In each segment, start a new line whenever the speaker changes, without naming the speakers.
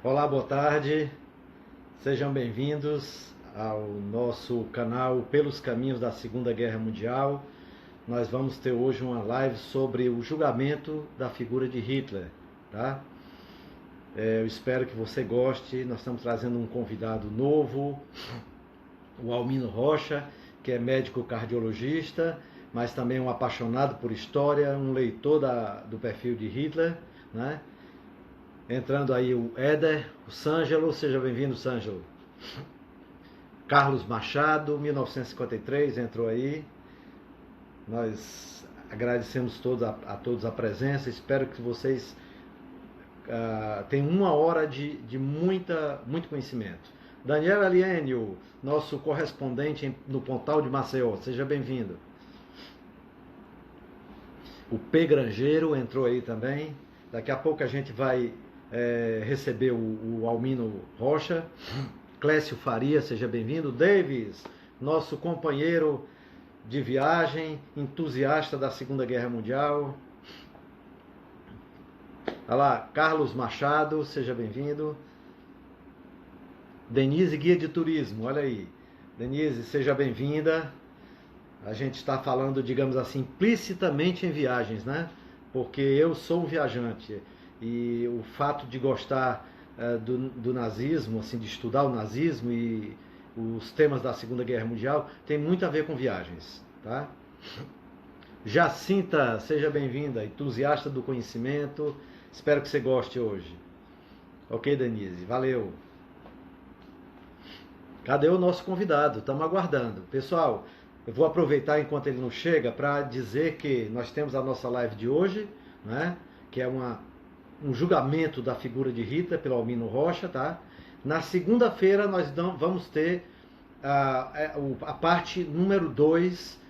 Olá, boa tarde. Sejam bem-vindos ao nosso canal Pelos Caminhos da Segunda Guerra Mundial. Nós vamos ter hoje uma live sobre o julgamento da figura de Hitler, tá? Eu espero que você goste. Nós estamos trazendo um convidado novo, o Almino Rocha, que é médico cardiologista, mas também um apaixonado por história, um leitor do perfil de Hitler, né? Entrando aí o Éder, o Sângelo, seja bem-vindo, Sângelo. Carlos Machado, 1953, entrou aí. Nós agradecemos a todos a presença, espero que vocês tenham uma hora de muito conhecimento. Daniel Aliênio, nosso correspondente no Pontal de Maceió, seja bem-vindo. O P. Grangeiro entrou aí também. Daqui a pouco a gente vai receber o Almino Rocha. Clécio Faria, seja bem-vindo. Davis, nosso companheiro de viagem, entusiasta da Segunda Guerra Mundial. Olha lá, Carlos Machado, seja bem-vindo. Denise, guia de turismo, olha aí. Denise, seja bem-vinda. A gente está falando, digamos assim, implicitamente em viagens, né? Porque eu sou um viajante e o fato de gostar do nazismo, assim, de estudar o nazismo e os temas da Segunda Guerra Mundial tem muito a ver com viagens, tá? Jacinta, seja bem-vinda, entusiasta do conhecimento, espero que você goste hoje. Ok, Denise, valeu. Cadê o nosso convidado? Estamos aguardando. Pessoal, eu vou aproveitar enquanto ele não chega para dizer que nós temos a nossa live de hoje, né? Que é um julgamento da figura de Hitler pelo Almino Rocha, tá? Na segunda-feira nós vamos ter a parte número 2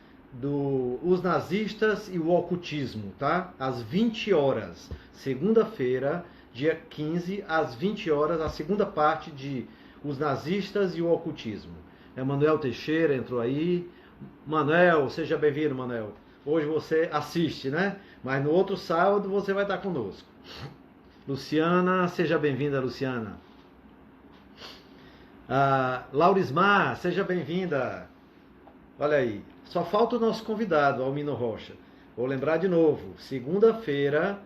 os nazistas e o ocultismo, tá? Às 20 horas. Segunda-feira, dia 15, às 20 horas, a segunda parte de os nazistas e o ocultismo. Manuel Teixeira entrou aí. Manuel, seja bem-vindo, Manuel. Hoje você assiste, né? Mas no outro sábado você vai estar conosco. Luciana, seja bem-vinda, Luciana. Laurismar, seja bem-vinda. Olha aí, só falta o nosso convidado, Almino Rocha. Vou lembrar de novo, segunda-feira,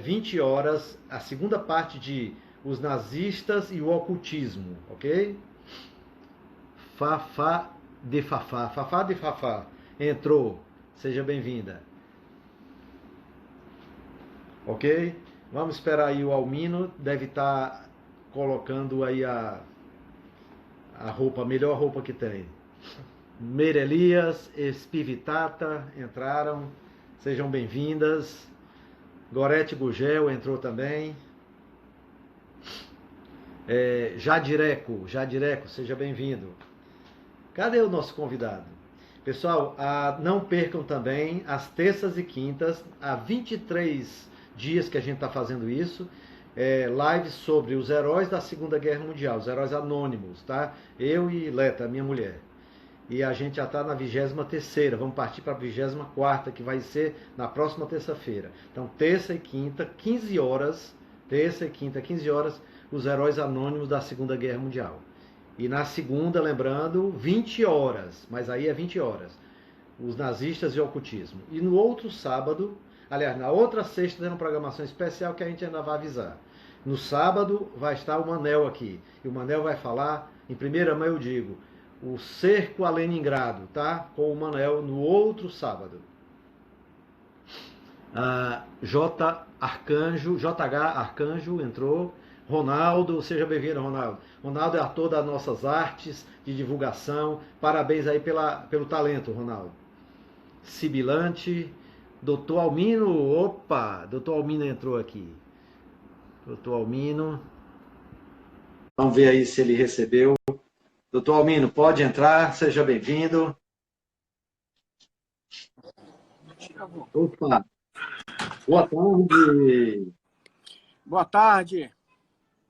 20 horas, a segunda parte de os nazistas e o ocultismo, ok? Fafá de Fafá, entrou, seja bem-vinda. Ok? Vamos esperar aí o Almino, deve estar colocando aí a roupa, a melhor roupa que tem. Meire Elias, Espivitata entraram, sejam bem-vindas. Gorete Gugel entrou também. Jadireco, seja bem-vindo. Cadê o nosso convidado? Pessoal, não percam também as terças e quintas, há 23 dias que a gente está fazendo isso, lives sobre os heróis da Segunda Guerra Mundial, os heróis anônimos, tá? Eu e Leta, minha mulher. E a gente já está na 23ª, vamos partir para a 24ª, que vai ser na próxima terça-feira. Então, terça e quinta, 15 horas, os heróis anônimos da Segunda Guerra Mundial. E na segunda, lembrando, 20 horas, mas aí é 20 horas, os nazistas e o ocultismo. E no outro sábado, aliás, na outra sexta tem uma programação especial que a gente ainda vai avisar. No sábado vai estar o Manel aqui, e o Manel vai falar, em primeira mão eu digo, o cerco a Leningrado, tá? Com o Manel no outro sábado. JH Arcanjo entrou. Ronaldo, seja bem-vindo, Ronaldo. Ronaldo é ator das nossas artes de divulgação. Parabéns aí pelo talento, Ronaldo. Sibilante. Doutor Almino, opa, doutor Almino entrou aqui. Doutor Almino. Vamos ver aí se ele recebeu. Doutor Almino, pode entrar, seja bem-vindo. Opa, boa tarde.
Boa tarde.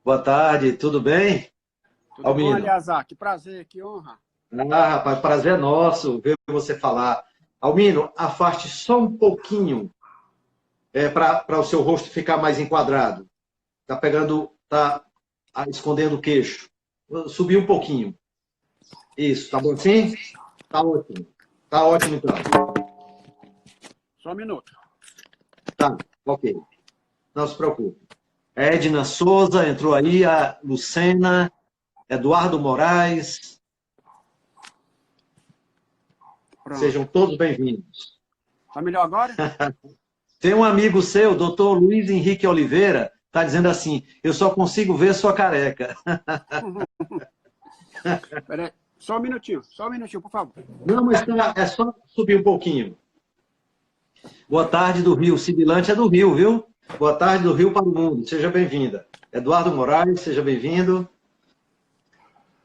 Boa tarde, tudo bem?
Tudo
Almino.
bom, Aliazar? Que prazer, que honra.
Rapaz, prazer é nosso ver você falar. Almino, afaste só um pouquinho para o seu rosto ficar mais enquadrado. Tá tá escondendo o queixo. Subir um pouquinho. Isso, tá bom assim? Tá ótimo. Tá ótimo, então.
Só um minuto.
Tá, ok. Não se preocupe. Edna Souza entrou aí, a Lucena, Eduardo Moraes.
Pronto.
Sejam todos bem-vindos.
Tá melhor agora?
Tem um amigo seu, doutor Luiz Henrique Oliveira, está dizendo assim, eu só consigo ver sua careca.
Peraí, só um minutinho, por favor.
Não, mas é só subir um pouquinho. Boa tarde do Rio. Sibilante é do Rio, viu? Boa tarde do Rio para o mundo. Seja bem-vinda. Eduardo Moraes, seja bem-vindo.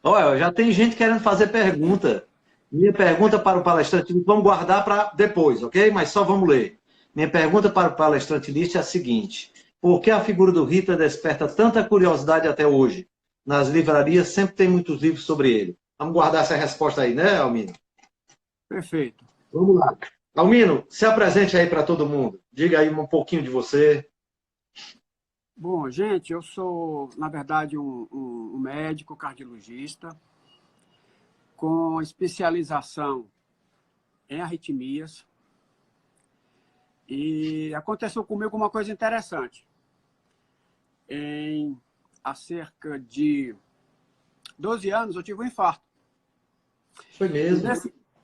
Olha, já tem gente querendo fazer pergunta. Minha pergunta para o palestrante, vamos guardar para depois, ok? Mas só vamos ler. Minha pergunta para o palestrante List é a seguinte. Por que a figura do Hitler desperta tanta curiosidade até hoje? Nas livrarias sempre tem muitos livros sobre ele. Vamos guardar essa resposta aí, né, Almino?
Perfeito.
Vamos lá. Almino, se apresente aí para todo mundo. Diga aí um pouquinho de você.
Bom, gente, eu sou, na verdade, um médico cardiologista com especialização em arritmias. E aconteceu comigo uma coisa interessante. Há cerca de 12 anos, eu tive um infarto.
Foi mesmo.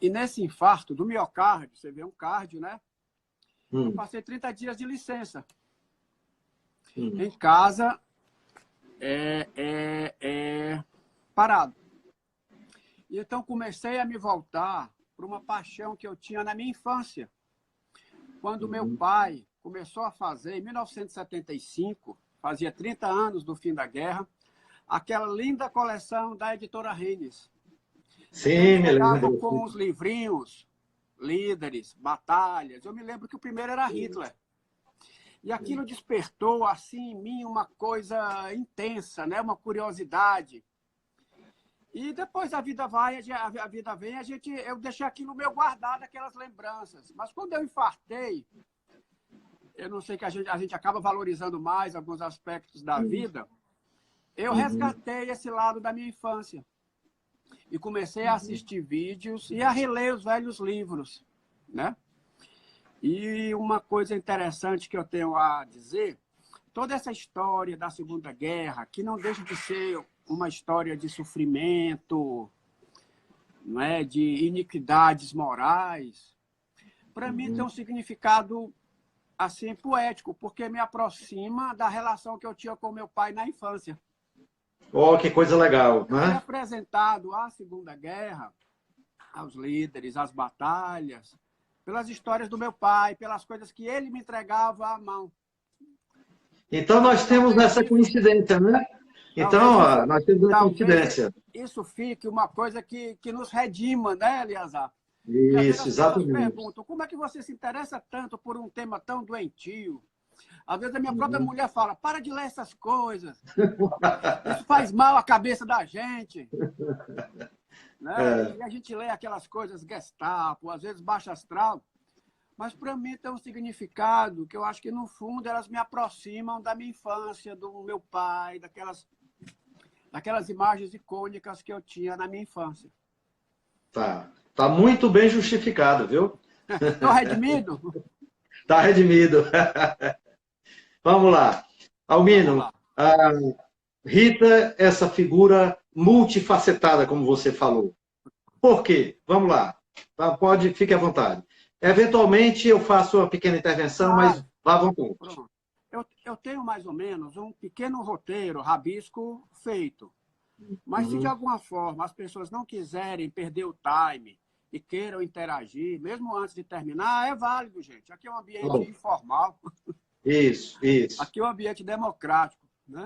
E nesse infarto do miocárdio, você vê um cardio, né? Eu passei 30 dias de licença. Em casa, parado. E então comecei a me voltar para uma paixão que eu tinha na minha infância. Quando meu pai começou a fazer, em 1975, fazia 30 anos do fim da guerra, aquela linda coleção da editora Rennes.
Sim, me lembro.
Com os livrinhos, líderes, batalhas. Eu me lembro que o primeiro era Hitler. E aquilo despertou, assim, em mim uma coisa intensa, né? Uma curiosidade. E depois a vida vai, a vida vem, eu deixei aquilo meio guardado, aquelas lembranças. Mas quando eu infartei, eu não sei que a gente acaba valorizando mais alguns aspectos da vida, eu resgatei esse lado da minha infância. E comecei a assistir vídeos e a reler os velhos livros, né? E uma coisa interessante que eu tenho a dizer, toda essa história da Segunda Guerra, que não deixa de ser uma história de sofrimento, não é? De iniquidades morais, para mim tem um significado assim poético, porque me aproxima da relação que eu tinha com meu pai na infância.
Oh, que coisa legal,
Eu fui
né?
apresentado à Segunda Guerra, aos líderes, às batalhas, pelas histórias do meu pai, pelas coisas que ele me entregava à mão.
Então nós temos essa coincidência, né? Então, nós temos essa coincidência.
Isso fique uma coisa que nos redima, né, Eliazar?
Isso, exatamente.
Perguntam, como é que você se interessa tanto por um tema tão doentio? Às vezes a minha própria mulher fala, para de ler essas coisas. Isso faz mal à cabeça da gente. Né? E a gente lê aquelas coisas Gestapo, às vezes Baixa Astral. Mas para mim tem um significado que eu acho que, no fundo, elas me aproximam da minha infância, do meu pai, daquelas imagens icônicas que eu tinha na minha infância.
Tá muito bem justificado, viu?
Estou redimido?
Tá redimido. Vamos lá. Almino, a Rita, essa figura multifacetada, como você falou. Por quê? Vamos lá. Fique à vontade. Eventualmente eu faço uma pequena intervenção, mas vá à vontade.
Pronto. Eu tenho mais ou menos um pequeno roteiro, rabisco feito. Mas se de alguma forma as pessoas não quiserem perder o time e queiram interagir, mesmo antes de terminar, é válido, gente. Aqui é um ambiente informal.
Isso.
Aqui é um ambiente democrático, né?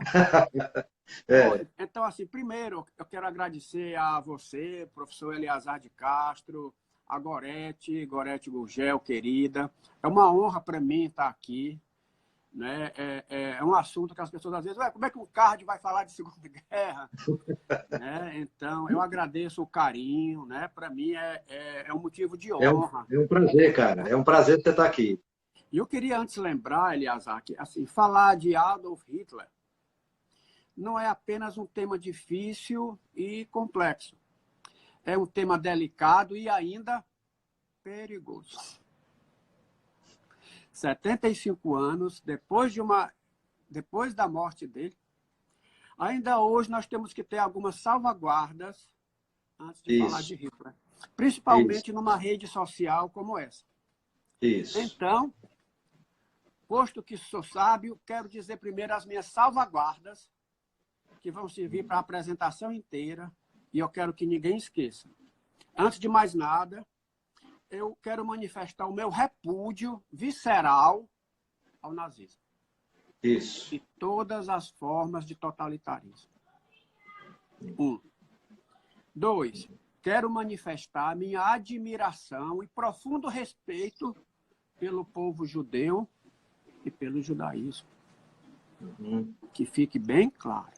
Então, assim, primeiro, eu quero agradecer a você, professor Eliazar de Castro, a Gorete Gurgel, querida. É uma honra para mim estar aqui. Né? É um assunto que as pessoas às vezes, como é que um cardio vai falar de Segunda Guerra? Né? Então, eu agradeço o carinho, né? Para mim é um motivo de honra.
É um prazer, cara. É um prazer você estar aqui.
E eu queria antes lembrar, Eliazar, que assim, falar de Adolf Hitler não é apenas um tema difícil e complexo. É um tema delicado e ainda perigoso. 75 anos, depois da morte dele, ainda hoje nós temos que ter algumas salvaguardas antes de falar de Hitler. Principalmente numa rede social como essa. Então, posto que sou sábio, quero dizer primeiro as minhas salvaguardas, que vão servir para a apresentação inteira, e eu quero que ninguém esqueça. Antes de mais nada, eu quero manifestar o meu repúdio visceral ao nazismo.
Isso.
E todas as formas de totalitarismo. 1. 2. Quero manifestar minha admiração e profundo respeito pelo povo judeu e pelo judaísmo. Que fique bem claro.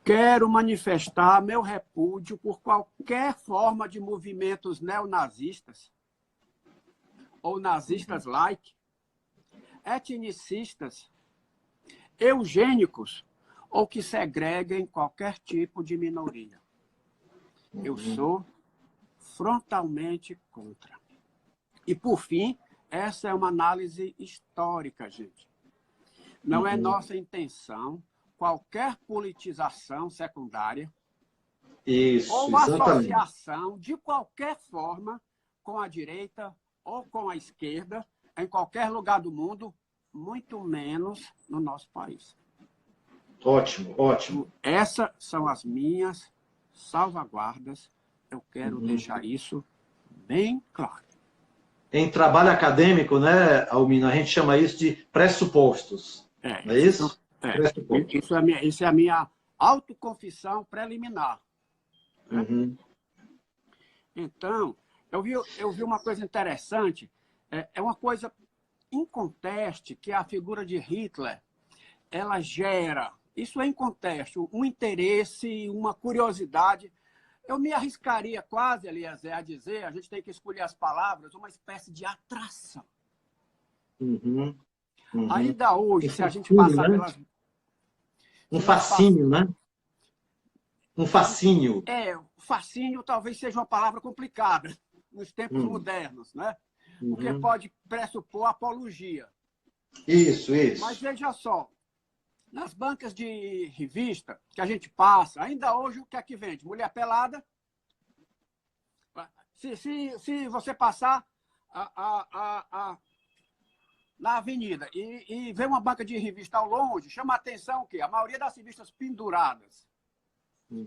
Quero manifestar meu repúdio por qualquer forma de movimentos neonazistas ou nazistas-like, etnicistas, eugênicos ou que segreguem qualquer tipo de minoria. Eu sou frontalmente contra. E, por fim, essa é uma análise histórica, gente. Não é nossa intenção qualquer politização secundária ou associação de qualquer forma com a direita ou com a esquerda em qualquer lugar do mundo, muito menos no nosso país.
Ótimo, ótimo.
Essas são as minhas salvaguardas. Eu quero deixar isso bem claro.
Em trabalho acadêmico, né, Almino, a gente chama isso de pressupostos. Não é isso?
Isso é a minha autoconfissão preliminar. Né? Então, eu vi uma coisa interessante. É uma coisa inconteste que a figura de Hitler ela gera. Isso é inconteste, um interesse, uma curiosidade. Eu me arriscaria quase, Eliezer, a dizer, a gente tem que escolher as palavras, uma espécie de atração. Ainda hoje, se a gente passar pelas...
Um fascínio, né? Um fascínio.
Fascínio talvez seja uma palavra complicada nos tempos modernos, né? Porque pode pressupor apologia.
Isso.
Mas veja só, nas bancas de revista que a gente passa, ainda hoje o que é que vende? Mulher pelada. Se você passar na avenida e ver uma banca de revista ao longe, chama a atenção que a maioria das revistas penduradas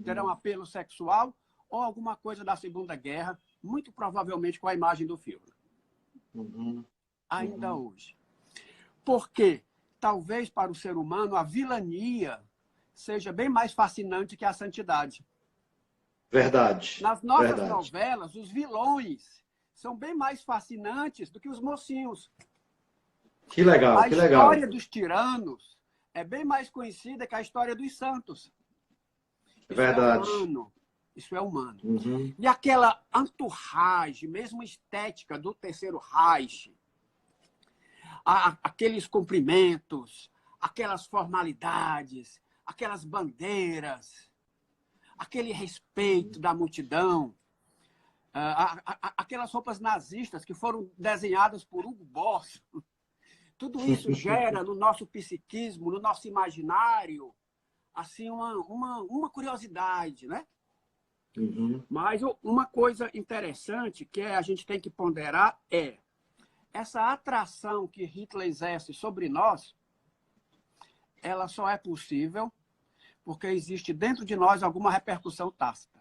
terão apelo sexual ou alguma coisa da Segunda Guerra, muito provavelmente com a imagem do filme. Ainda hoje. Porque talvez para o ser humano a vilania seja bem mais fascinante que a santidade.
Verdade.
Nas nossas novelas, os vilões são bem mais fascinantes do que os mocinhos.
Que legal, que legal.
A história dos tiranos é bem mais conhecida que a história dos santos.
Verdade.
Isso é humano. E aquela entourage, mesmo estética do Terceiro Reich, aqueles cumprimentos, aquelas formalidades, aquelas bandeiras, aquele respeito da multidão, aquelas roupas nazistas que foram desenhadas por Hugo Boss, tudo isso gera no nosso psiquismo, no nosso imaginário, assim, uma curiosidade, né? Mas uma coisa interessante que a gente tem que ponderar é essa atração que Hitler exerce sobre nós, ela só é possível porque existe dentro de nós alguma repercussão tácita.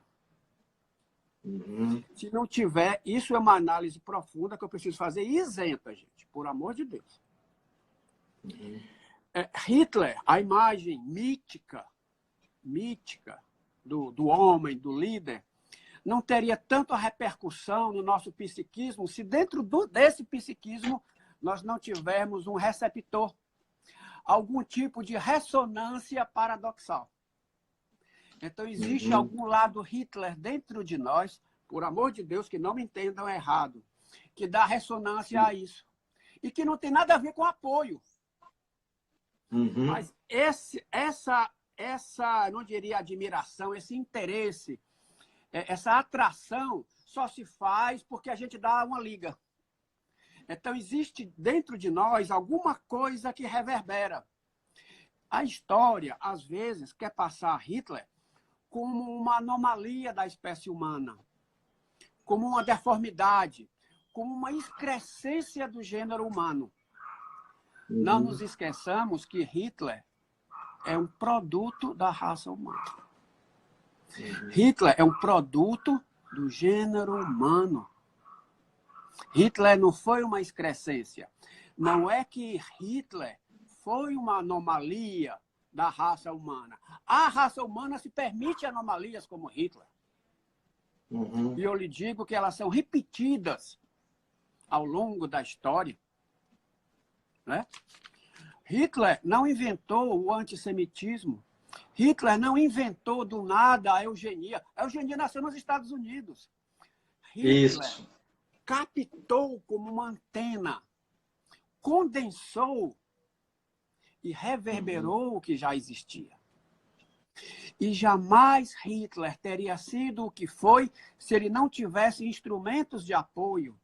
Se não tiver, isso é uma análise profunda que eu preciso fazer isenta, gente, por amor de Deus. Hitler, a imagem mítica do homem, do líder, não teria tanto a repercussão no nosso psiquismo se dentro desse psiquismo nós não tivermos um receptor, algum tipo de ressonância paradoxal. Então, existe algum lado Hitler dentro de nós, por amor de Deus, que não me entendam errado, que dá ressonância a isso. E que não tem nada a ver com apoio. Mas não diria admiração, esse interesse, essa atração só se faz porque a gente dá uma liga. Então, existe dentro de nós alguma coisa que reverbera. A história, às vezes, quer passar Hitler como uma anomalia da espécie humana, como uma deformidade, como uma excrescência do gênero humano. Não nos esqueçamos que Hitler é um produto da raça humana. Hitler é um produto do gênero humano. Hitler não foi uma excrescência. Não é que Hitler foi uma anomalia da raça humana. A raça humana se permite anomalias como Hitler. E eu lhe digo que elas são repetidas ao longo da história. Né? Hitler não inventou o antissemitismo. Hitler não inventou do nada a eugenia. A eugenia nasceu nos Estados Unidos. Hitler captou como uma antena, condensou e reverberou o que já existia. E jamais Hitler teria sido o que foi se ele não tivesse instrumentos de apoio.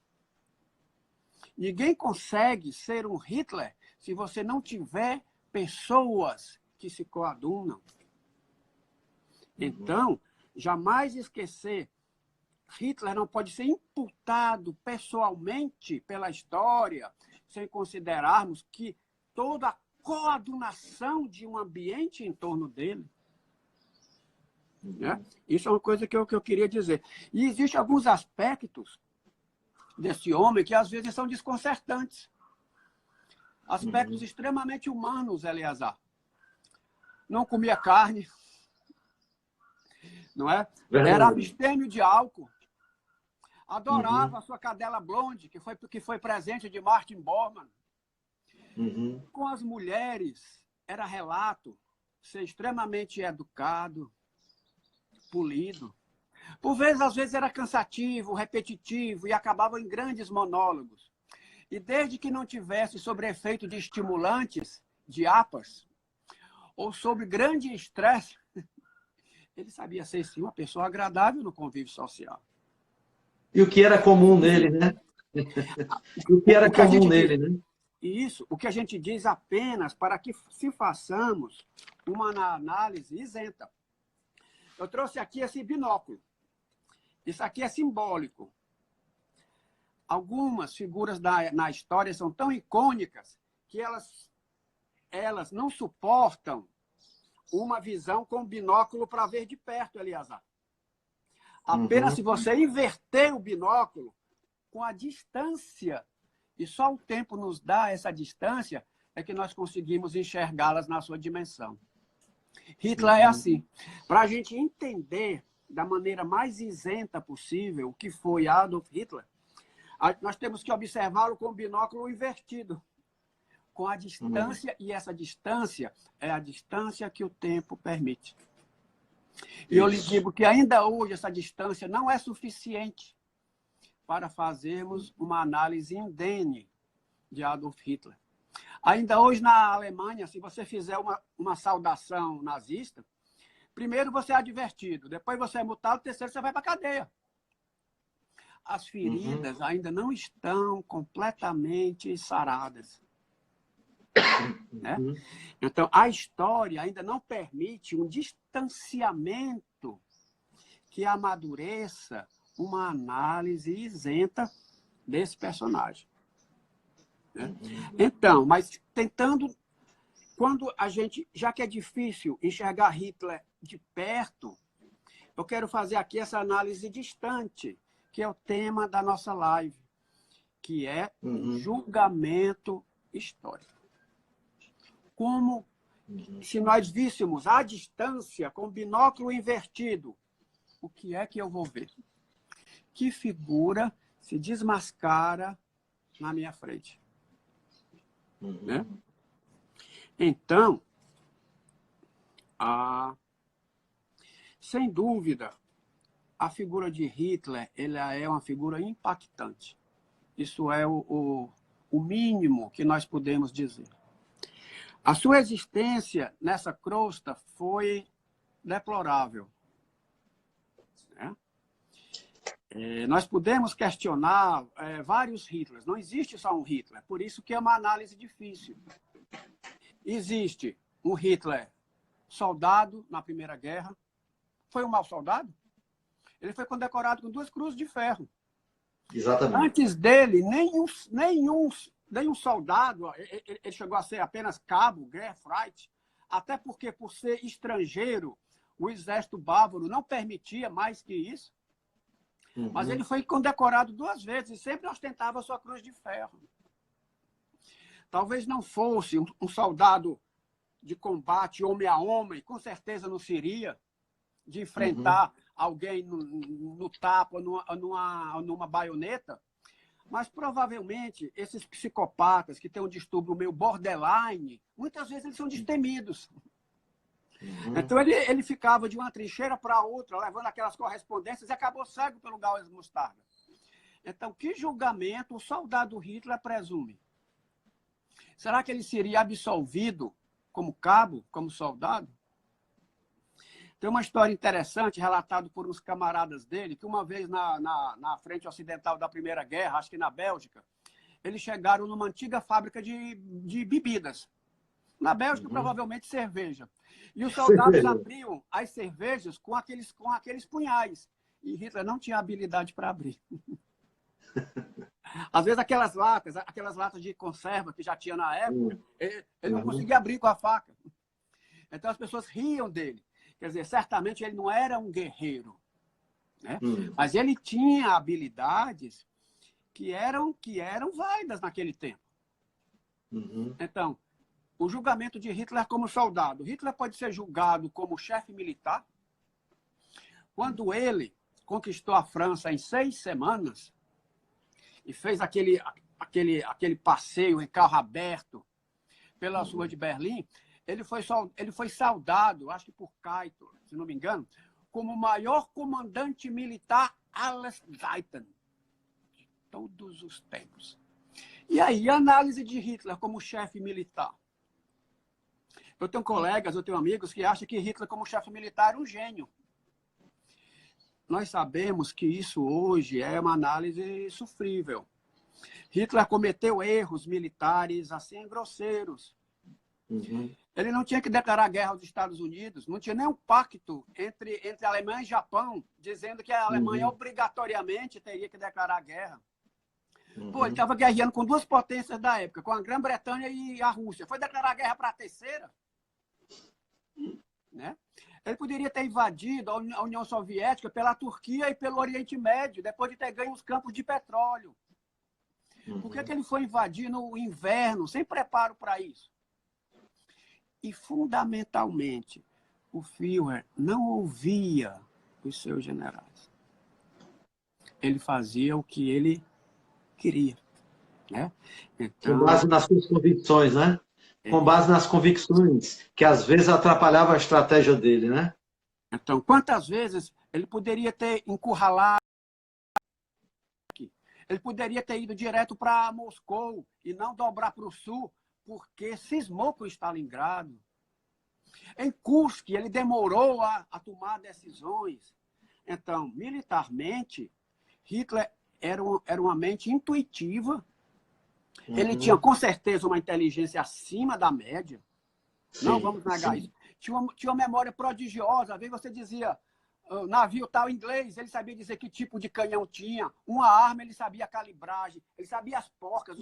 Ninguém consegue ser um Hitler se você não tiver pessoas que se coadunam. Então, jamais esquecer, Hitler não pode ser imputado pessoalmente pela história, sem considerarmos que toda a coadunação de um ambiente em torno dele. Né? Isso é uma coisa que eu queria dizer. E existem alguns aspectos desse homem que às vezes são desconcertantes. Aspectos extremamente humanos, Eleazar. Não comia carne, não é? Era abstêmio de álcool. Adorava a sua cadela blonde, que foi presente de Martin Bormann. Com as mulheres, era relato ser extremamente educado, polido. Por vezes, às vezes, era cansativo, repetitivo e acabava em grandes monólogos. E desde que não tivesse sobre efeito de estimulantes, de APAs, ou sob grande estresse, ele sabia ser, sim, uma pessoa agradável no convívio social.
E o que era comum nele, né? O que era comum nele, né?
Isso, o que a gente diz apenas para que se façamos uma análise isenta. Eu trouxe aqui esse binóculo. Isso aqui é simbólico. Algumas figuras na história são tão icônicas que elas não suportam uma visão com binóculo para ver de perto, Eleazar. Apenas se você inverter o binóculo com a distância, e só o tempo nos dá essa distância, é que nós conseguimos enxergá-las na sua dimensão. Hitler é assim. Para a gente entender da maneira mais isenta possível o que foi Adolf Hitler, nós temos que observá-lo com o binóculo invertido, com a distância, e essa distância é a distância que o tempo permite. E eu lhe digo que ainda hoje essa distância não é suficiente para fazermos uma análise indene de Adolf Hitler. Ainda hoje na Alemanha, se você fizer uma saudação nazista, primeiro você é advertido, depois você é multado, terceiro você vai para a cadeia. As feridas ainda não estão completamente saradas. Né? Então, a história ainda não permite um distanciamento que amadureça uma análise isenta desse personagem. Né? Então, mas tentando, quando a gente, já que é difícil enxergar Hitler de perto, eu quero fazer aqui essa análise distante, que é o tema da nossa live, que é julgamento histórico. Como se nós víssemos à distância, com o binóculo invertido, o que é que eu vou ver? Que figura se desmascara na minha frente? Né? Então, sem dúvida, a figura de Hitler, ela é uma figura impactante. Isso é o mínimo que nós podemos dizer. A sua existência nessa crosta foi deplorável. Né? Nós podemos questionar vários Hitlers. Não existe só um Hitler. Por isso que é uma análise difícil. Existe um Hitler soldado na Primeira Guerra. Foi um mau soldado? Ele foi condecorado com 2 cruzes de ferro.
Exatamente.
Antes dele, nenhum soldado, ele chegou a ser apenas cabo, Gerfreit, até porque, por ser estrangeiro, o exército bávaro não permitia mais que isso. Uhum. Mas ele foi condecorado 2 vezes e sempre ostentava a sua cruz de ferro. Talvez não fosse um soldado de combate homem a homem, com certeza não seria, de enfrentar alguém no tapa, numa baioneta, mas provavelmente esses psicopatas que têm um distúrbio meio borderline, muitas vezes eles são destemidos. Então ele ficava de uma trincheira para outra, levando aquelas correspondências e acabou cego pelo gás mostarda. Então, que julgamento o soldado Hitler presume? Será que ele seria absolvido como cabo, como soldado? Tem uma história interessante relatada por uns camaradas dele, que uma vez na frente ocidental da Primeira Guerra, acho que na Bélgica, eles chegaram numa antiga fábrica de bebidas. Na Bélgica, provavelmente cerveja. E os soldados abriam as cervejas com aqueles punhais. E Hitler não tinha habilidade para abrir. Às vezes aquelas latas de conserva que já tinha na época, ele não conseguia abrir com a faca. Então as pessoas riam dele. Quer dizer, certamente ele não era um guerreiro, né? Mas ele tinha habilidades que eram válidas naquele tempo. Então, o julgamento de Hitler como soldado. Hitler pode ser julgado como chefe militar. Quando ele conquistou a França em 6 semanas e fez aquele passeio em carro aberto pelas ruas de Berlim, ele foi saudado, acho que por Keitel, se não me engano, como o maior comandante militar alles Zeiten de todos os tempos. E aí, a análise de Hitler como chefe militar. Eu tenho colegas, eu tenho amigos que acham que Hitler como chefe militar era um gênio. Nós sabemos que isso hoje é uma análise sofrível. Hitler cometeu erros militares assim grosseiros. Ele não tinha que declarar guerra aos Estados Unidos, não tinha nenhum pacto entre Alemanha e Japão, dizendo que a Alemanha obrigatoriamente teria que declarar guerra. Pô, ele estava guerreando com 2 potências da época, com a Grã-Bretanha e a Rússia. Foi declarar guerra para a terceira? Né? Ele poderia ter invadido a União Soviética pela Turquia e pelo Oriente Médio, depois de ter ganho os campos de petróleo. Por que ele foi invadir no inverno, sem preparo para isso? E, fundamentalmente, o Führer não ouvia os seus generais. Ele fazia o que ele queria. Né? Então,
com base nas suas convicções, né? Com base nas convicções, que às vezes atrapalhava a estratégia dele, né?
Então, quantas vezes ele poderia ter encurralado aqui? Ele poderia ter ido direto para Moscou e não dobrar para o sul, porque cismou com Stalingrado. Em Kursk, ele demorou a tomar decisões. Então, militarmente, Hitler era uma mente intuitiva. Ele tinha, com certeza, uma inteligência acima da média. Sim, não vamos negar isso. Tinha uma memória prodigiosa. Às vezes você dizia, o navio tal inglês, ele sabia dizer que tipo de canhão tinha. Uma arma, ele sabia a calibragem. Ele sabia as porcas.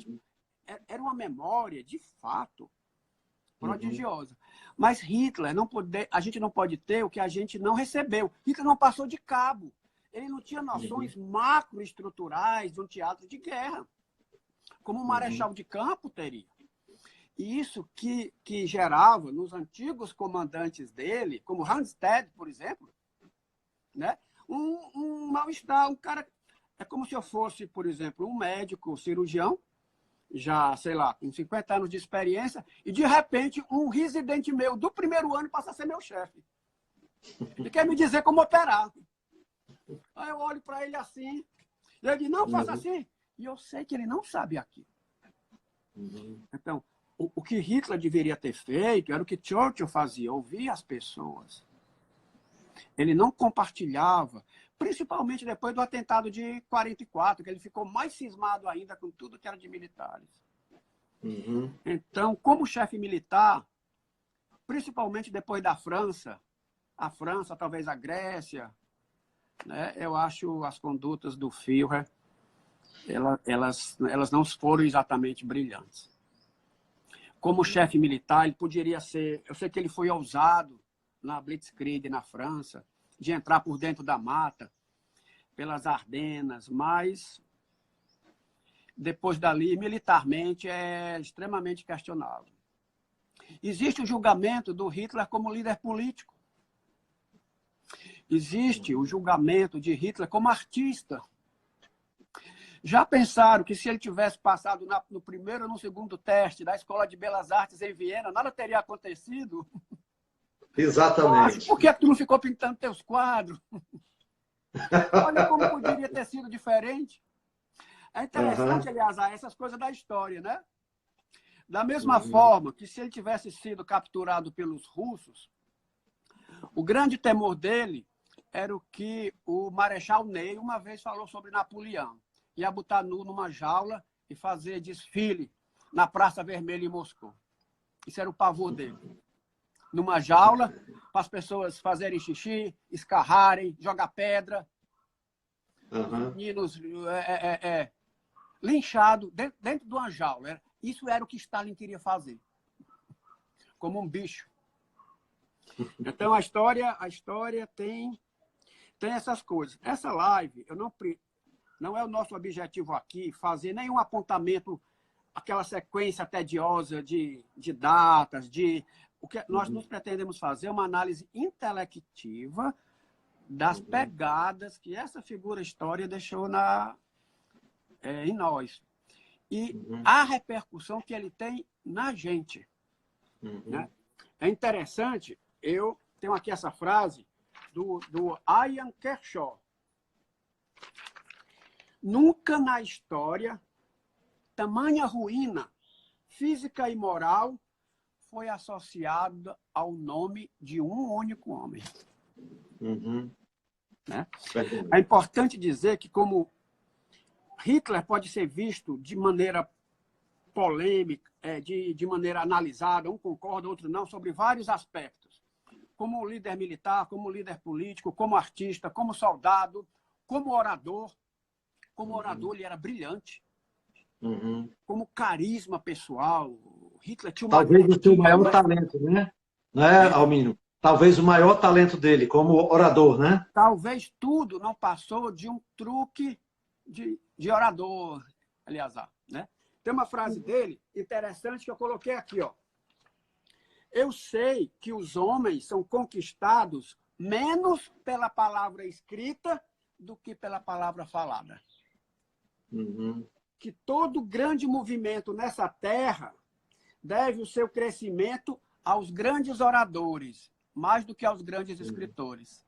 Era uma memória, de fato, prodigiosa. Mas Hitler, a gente não pode ter o que a gente não recebeu. Hitler não passou de cabo. Ele não tinha noções macroestruturais de um teatro de guerra, como um marechal de campo teria. E isso que gerava nos antigos comandantes dele, como Rundstedt, por exemplo, né? um mal-estar. Um cara, é como se eu fosse, por exemplo, um médico cirurgião, já, sei lá, com 50 anos de experiência, e de repente um residente meu do primeiro ano passa a ser meu chefe. Ele quer me dizer como operar. Aí eu olho para ele assim, e ele diz, não, faça assim. E eu sei que ele não sabe aquilo. Então, o que Hitler deveria ter feito era o que Churchill fazia, ouvir as pessoas. Ele não compartilhava, principalmente depois do atentado de 44, que ele ficou mais cismado ainda com tudo que era de militares.
Uhum.
Então, como chefe militar, principalmente depois da França, a França, talvez a Grécia, né, eu acho as condutas do Führer, elas não foram exatamente brilhantes. Como chefe militar, ele poderia ser... Eu sei que ele foi ousado na Blitzkrieg, na França, de entrar por dentro da mata, pelas Ardenas, mas depois dali, militarmente, é extremamente questionável. Existe o julgamento do Hitler como líder político. Existe o julgamento de Hitler como artista. Já pensaram que se ele tivesse passado no primeiro ou no segundo teste da Escola de Belas Artes em Viena, nada teria acontecido?
Exatamente.
Por que tu não ficou pintando teus quadros? Olha como poderia ter sido diferente. É interessante, aliás, essas coisas da história, né? Da mesma forma que se ele tivesse sido capturado pelos russos, o grande temor dele era o que o Marechal Ney uma vez falou sobre Napoleão. Ia botar nu numa jaula e fazer desfile na Praça Vermelha em Moscou. Isso era o pavor dele. Numa jaula, para as pessoas fazerem xixi, escarrarem, jogar pedra. Os meninos linchados dentro de uma jaula. Isso era o que Stalin queria fazer. Como um bicho. Então, a história tem essas coisas. Essa live, não é o nosso objetivo aqui fazer nenhum apontamento, aquela sequência tediosa de datas, o que nós nos pretendemos fazer é uma análise intelectiva das pegadas que essa figura histórica deixou em nós. E a repercussão que ele tem na gente. Né? É interessante, eu tenho aqui essa frase do Ian Kershaw. Nunca na história, tamanha ruína física e moral foi associada ao nome de um único homem. Né? É importante dizer que, como Hitler pode ser visto de maneira polêmica, de maneira analisada, um concorda, outro não, sobre vários aspectos. Como líder militar, como líder político, como artista, como soldado, como orador. Como orador, ele era brilhante. Como carisma pessoal, Hitler tinha uma...
Talvez o seu maior talento, né? Almino? Talvez o maior talento dele como orador, né?
Talvez tudo não passou de um truque de orador, aliás, né? Tem uma frase dele interessante que eu coloquei aqui, ó. Eu sei que os homens são conquistados menos pela palavra escrita do que pela palavra falada. Que todo grande movimento nessa terra deve o seu crescimento aos grandes oradores, mais do que aos grandes escritores.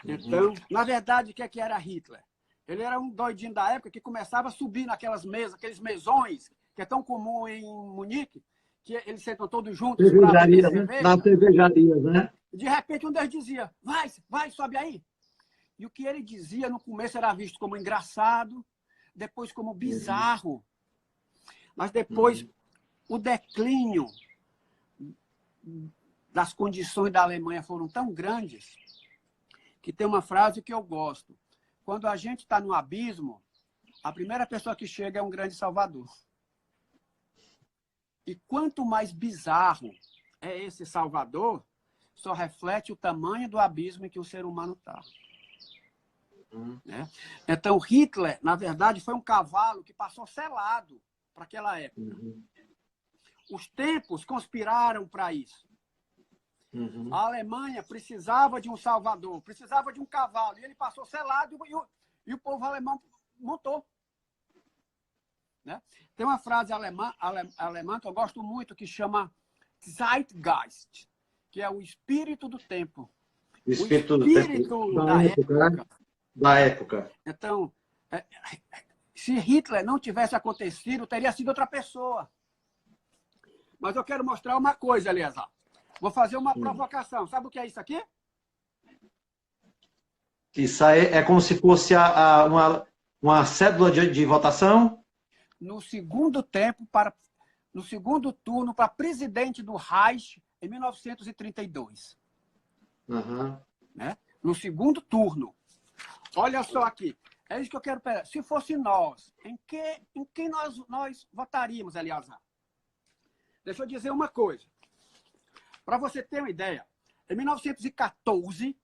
Então, na verdade, o que era Hitler? Ele era um doidinho da época que começava a subir naquelas mesas, aqueles mesões, que é tão comum em Munique, que eles sentam todos juntos para beber cerveja.
Na cervejaria, né?
De repente, um deles dizia, vai, sobe aí. E o que ele dizia no começo era visto como engraçado, depois como bizarro. Mas depois, o declínio das condições da Alemanha foram tão grandes que tem uma frase que eu gosto. Quando a gente está no abismo, a primeira pessoa que chega é um grande salvador. E quanto mais bizarro é esse salvador, só reflete o tamanho do abismo em que o ser humano está. Né? Então, Hitler, na verdade, foi um cavalo que passou selado para aquela época. Os tempos conspiraram para isso. A Alemanha precisava de um salvador, precisava de um cavalo, e ele passou selado e o povo alemão montou. Né? Tem uma frase alemã que eu gosto muito, que chama Zeitgeist, que é o espírito do tempo.
O espírito da época.
Então, se Hitler não tivesse acontecido, teria sido outra pessoa. Mas eu quero mostrar uma coisa, Eliezer. Vou fazer uma provocação. Sabe o que é isso aqui?
Isso aí é como se fosse uma cédula de votação?
No segundo turno para presidente do Reich em 1932.
Uhum.
Né? No segundo turno. Olha só aqui. É isso que eu quero pegar. Se fosse nós, em quem nós votaríamos, Eliezer? Deixa eu dizer uma coisa. Para você ter uma ideia, em 1914,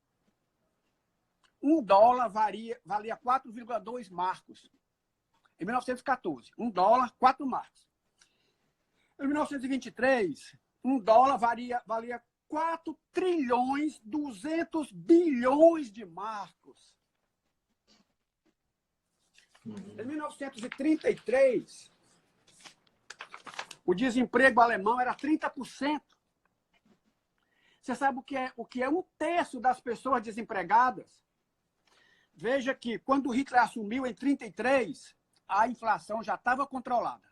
$1 valia 4,2 marcos. Em 1914, $1, 4 marcos. Em 1923, $1 valia 4 trilhões 200 bilhões de marcos. Em 1933, o desemprego alemão era 30%. Você sabe o que é 1/3 das pessoas desempregadas? Veja que quando Hitler assumiu em 1933, a inflação já estava controlada.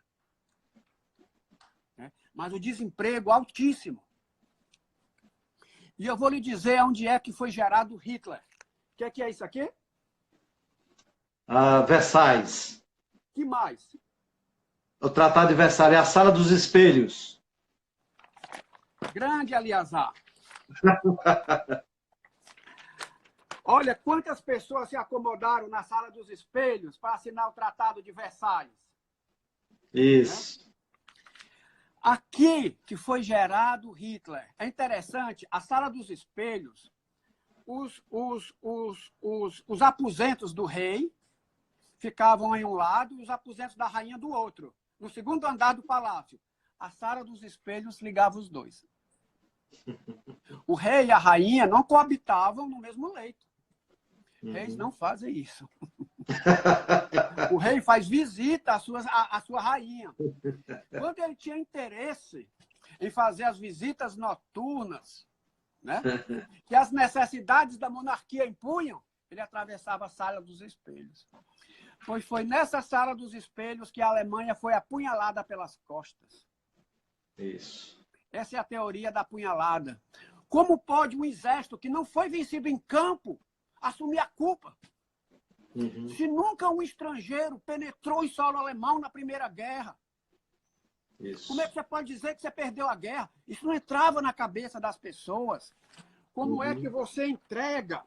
Mas o desemprego altíssimo. E eu vou lhe dizer onde é que foi gerado Hitler. O que é isso aqui?
Versalhes.
Que mais?
O Tratado de Versalhes é a Sala dos Espelhos.
Grande Eliezer. Olha quantas pessoas se acomodaram na Sala dos Espelhos para assinar o Tratado de Versalhes.
Isso.
Né? Aqui que foi gerado Hitler. É interessante, a Sala dos Espelhos, os aposentos do rei ficavam em um lado e os aposentos da rainha do outro. No segundo andar do palácio. A Sala dos Espelhos ligava os dois. O rei e a rainha não coabitavam no mesmo leito. Reis não fazem isso. O rei faz visita à sua rainha. Quando ele tinha interesse em fazer as visitas noturnas, né, que as necessidades da monarquia impunham, ele atravessava a Sala dos Espelhos. Pois foi nessa Sala dos Espelhos que a Alemanha foi apunhalada pelas costas.
Isso.
Essa é a teoria da apunhalada. Como pode um exército que não foi vencido em campo assumir a culpa? Se nunca um estrangeiro penetrou em solo alemão na Primeira Guerra,
isso.
Como é que você pode dizer que você perdeu a guerra? Isso não entrava na cabeça das pessoas. Como é que você entrega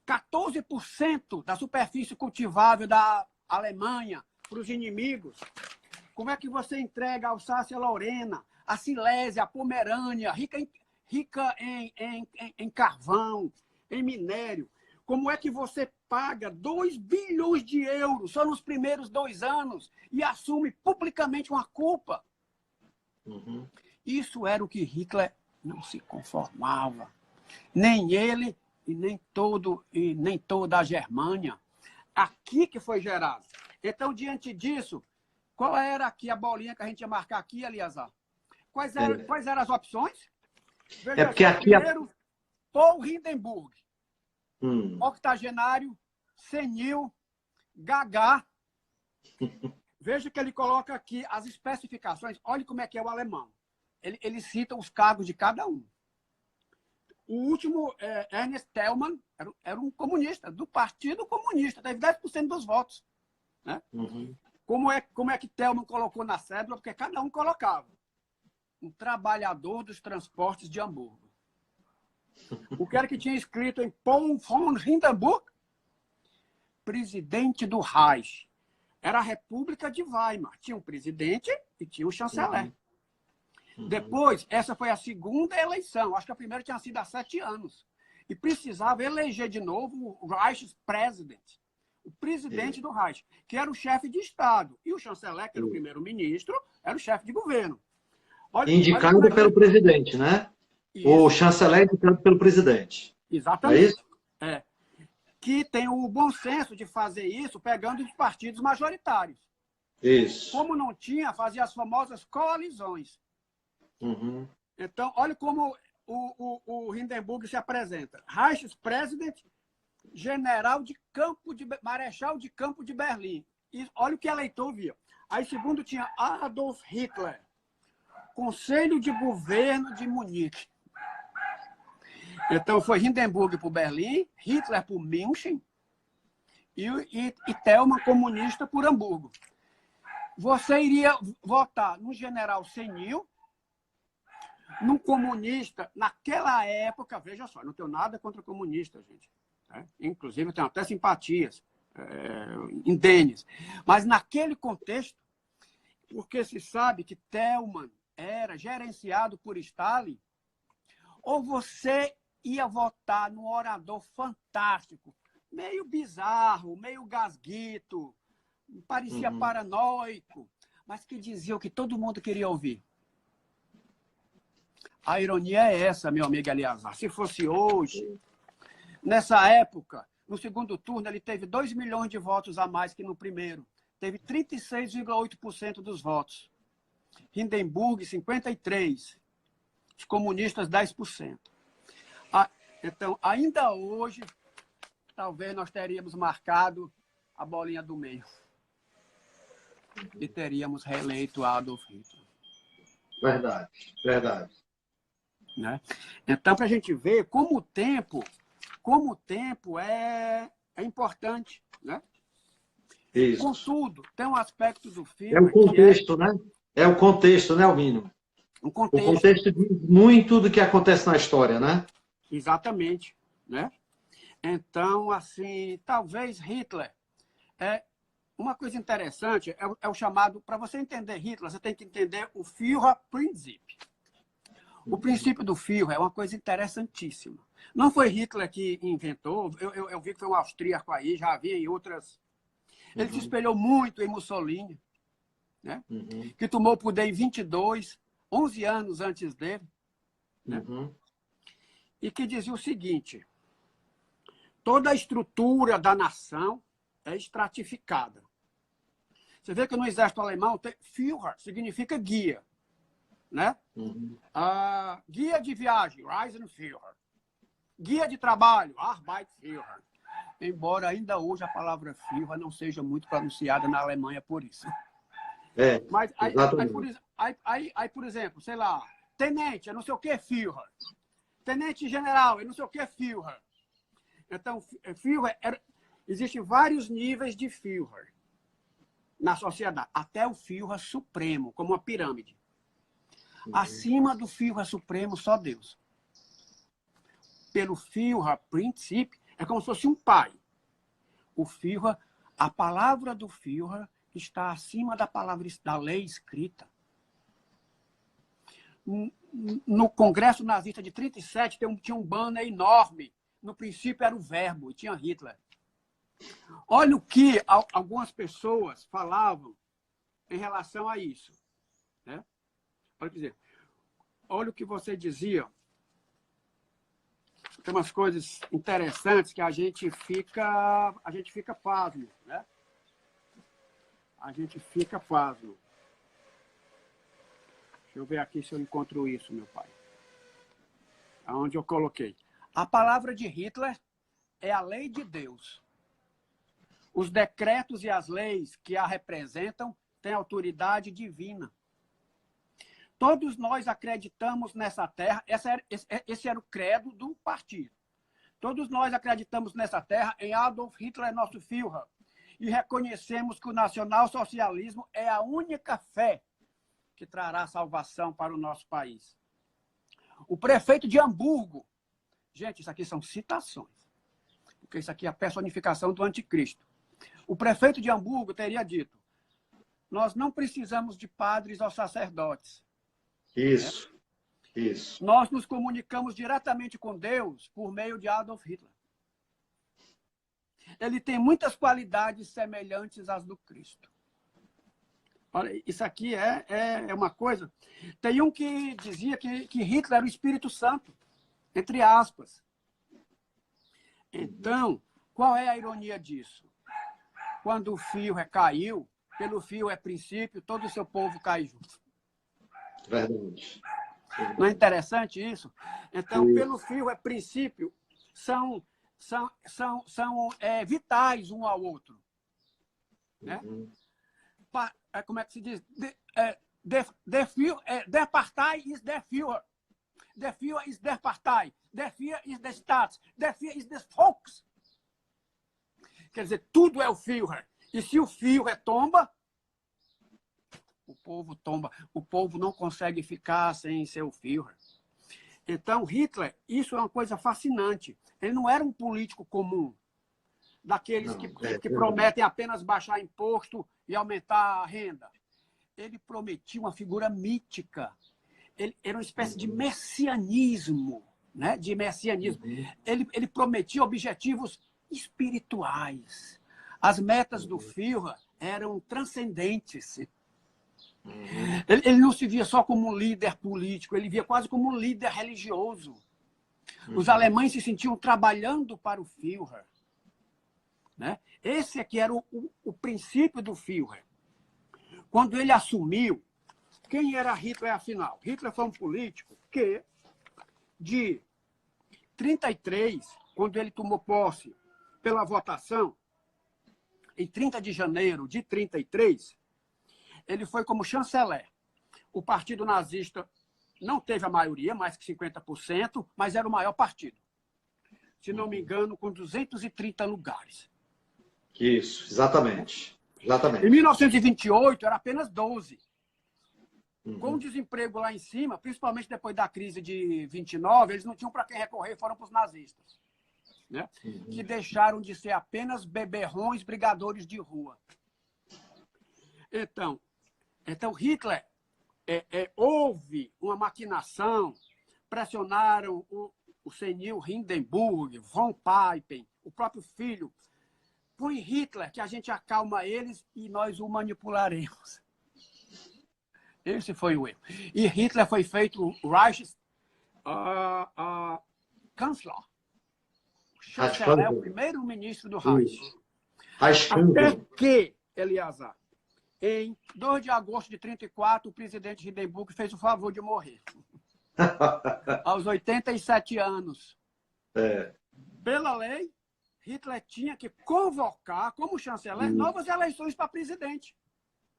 14% da superfície cultivável da Alemanha para os inimigos? Como é que você entrega a Alsácia-Lorena, a Silésia, a Pomerânia, rica em carvão, em minério? Como é que você paga 2 bilhões de euros só nos primeiros 2 anos e assume publicamente uma culpa? Isso era o que Hitler não se conformava. Nem ele e nem toda a Germânia. Aqui que foi gerado. Então, diante disso, qual era aqui a bolinha que a gente ia marcar aqui, Eliezer? Quais eram as opções? Veja
porque
só,
aqui...
Primeiro, Paul Hindenburg. Octogenário, senil, gagá. Veja que ele coloca aqui as especificações. Olha como é que é o alemão. Ele cita os cargos de cada um. O último, Ernst Thälmann, era um comunista, do Partido Comunista, teve 10% dos votos. Né? Como é que Thälmann colocou na cédula? Porque cada um colocava. Um trabalhador dos transportes de Hamburgo. O que era que tinha escrito em Paul von Hindenburg? Presidente do Reich. Era a República de Weimar. Tinha um presidente e tinha um chanceler. Depois, essa foi a segunda eleição. Acho que a primeira tinha sido há 7 anos. E precisava eleger de novo o Reichspräsident, o presidente do Reich, que era o chefe de Estado. E o chanceler, que era o primeiro-ministro, era o chefe de governo.
Indicado pelo presidente, né? Isso. O chanceler indicado pelo presidente.
Exatamente.
É isso?
É. Que tem o bom senso de fazer isso pegando os partidos majoritários.
Isso.
Como não tinha, fazia as famosas coalizões. Então, olha como o Hindenburg se apresenta. Reichspräsident, marechal de campo de Berlim. E olha o que eleitor via. Aí, segundo, tinha Adolf Hitler, Conselho de Governo de Munique. Então, foi Hindenburg por Berlim, Hitler por München e Thälmann, comunista, por Hamburgo. Você iria votar no general Senil, num comunista, naquela época, veja só, não tenho nada contra comunista, gente. Né? Inclusive, eu tenho até simpatias indênias. Mas naquele contexto, porque se sabe que Thälmann era gerenciado por Stalin, ou você ia votar num orador fantástico, meio bizarro, meio gasguito, parecia paranoico, mas que dizia o que todo mundo queria ouvir. A ironia é essa, meu amigo Eleazar. Se fosse hoje, nessa época, no segundo turno, ele teve 2 milhões de votos a mais que no primeiro. Teve 36,8% dos votos. Hindenburg, 53%. Os comunistas, 10%. Então, ainda hoje, talvez nós teríamos marcado a bolinha do meio. E teríamos reeleito Adolf Hitler.
Verdade, verdade.
Né? Então, para a gente ver como o tempo é importante. Né?
Isso.
Contudo, tem um aspecto do filme...
É o contexto, né? É o contexto, né, Albino?
O contexto.
O contexto diz muito do que acontece na história, né?
Exatamente. Né? Então, assim, talvez Hitler... Uma coisa interessante é o chamado... Para você entender Hitler, você tem que entender o Führerprinzip. O princípio do Führer é uma coisa interessantíssima. Não foi Hitler que inventou, eu vi que foi um austríaco aí, já havia em outras... Ele se espelhou muito em Mussolini, né? Que tomou o poder em 22, 11 anos antes dele, né? E que dizia o seguinte: toda a estrutura da nação é estratificada. Você vê que no exército alemão, Führer significa guia, né? Guia de viagem, Reisenführer. Guia de trabalho, Arbeitsführer. Embora ainda hoje a palavra Führer não seja muito pronunciada na Alemanha por isso. Mas aí, por exemplo, sei lá, tenente, é não sei o que, Führer. Tenente general, é não sei o que, Führer. Então, Führer, existem vários níveis de Führer na sociedade, até o Führer supremo, como uma pirâmide. Acima do Führer supremo, só Deus. Pelo Führerprinzip, é como se fosse um pai. O Führer, a palavra do Führer está acima da palavra da lei escrita. No Congresso Nazista de 37, tinha um banner enorme. No princípio era o verbo, e tinha Hitler. Olha o que algumas pessoas falavam em relação a isso. Né? Olha o que você dizia. Tem umas coisas interessantes que a gente fica pasmo, né? A gente fica pasmo. Deixa eu ver aqui se eu encontro isso, meu pai. Aonde eu coloquei. A palavra de Hitler é a lei de Deus. Os decretos e as leis que a representam têm autoridade divina. Todos nós acreditamos nessa terra, esse era o credo do partido. Todos nós acreditamos nessa terra em Adolf Hitler, nosso Führer, e reconhecemos que o nacionalsocialismo é a única fé que trará salvação para o nosso país. O prefeito de Hamburgo, gente, isso aqui são citações, porque isso aqui é a personificação do anticristo. O prefeito de Hamburgo teria dito: nós não precisamos de padres ou sacerdotes.
Isso, isso.
Nós nos comunicamos diretamente com Deus por meio de Adolf Hitler. Ele tem muitas qualidades semelhantes às do Cristo. Olha, isso aqui é uma coisa... Tem um que dizia que Hitler era o Espírito Santo, entre aspas. Então, qual é a ironia disso? Quando o Führer caiu, pelo Führerprinzip, todo o seu povo cai junto.
Verdade.
Não é interessante isso? Então, pelo Führerprinzip, são vitais um ao outro. Né? Como é que se diz? Der Partei ist der Führer. Der Führer ist der Partei. Der Führer ist der Staat. Der Führer ist des Volks. Quer dizer, tudo é o Führer. E se o Führer tomba, o povo tomba. O povo não consegue ficar sem ser o Führer. Então, Hitler, isso é uma coisa fascinante. Ele não era um político comum, daqueles que prometem apenas baixar imposto e aumentar a renda. Ele prometia uma figura mítica. Ele era uma espécie de messianismo, né? De messianismo. Ele prometia objetivos espirituais. As metas do Führer eram transcendentes. Ele não se via só como um líder político, ele via quase como um líder religioso. Os alemães se sentiam trabalhando para o Führer. Né? Esse aqui era o princípio do Führer. Quando ele assumiu, quem era Hitler afinal? Hitler foi um político que, de 33, quando ele tomou posse pela votação, em 30 de janeiro de 33, ele foi como chanceler. O partido nazista não teve a maioria, mais que 50%, mas era o maior partido. Se não me engano, com 230 lugares.
Isso, exatamente.
Em 1928, era apenas 12. Com o desemprego lá em cima, principalmente depois da crise de 29, eles não tinham para quem recorrer, foram para os nazistas. Né? Que deixaram de ser apenas beberrões, brigadores de rua. Então Hitler, houve uma maquinação, pressionaram o senil Hindenburg, von Papen, o próprio filho. Põe Hitler, que a gente acalma eles e nós o manipularemos. Esse foi o erro. E Hitler foi feito Reichskanzler. Chanceler, o primeiro-ministro do Reich. Até que, Eleazar, em 2 de agosto de 34, o presidente Hindenburg fez o favor de morrer. Aos 87 anos. Pela lei, Hitler tinha que convocar, como chanceler, novas eleições para presidente.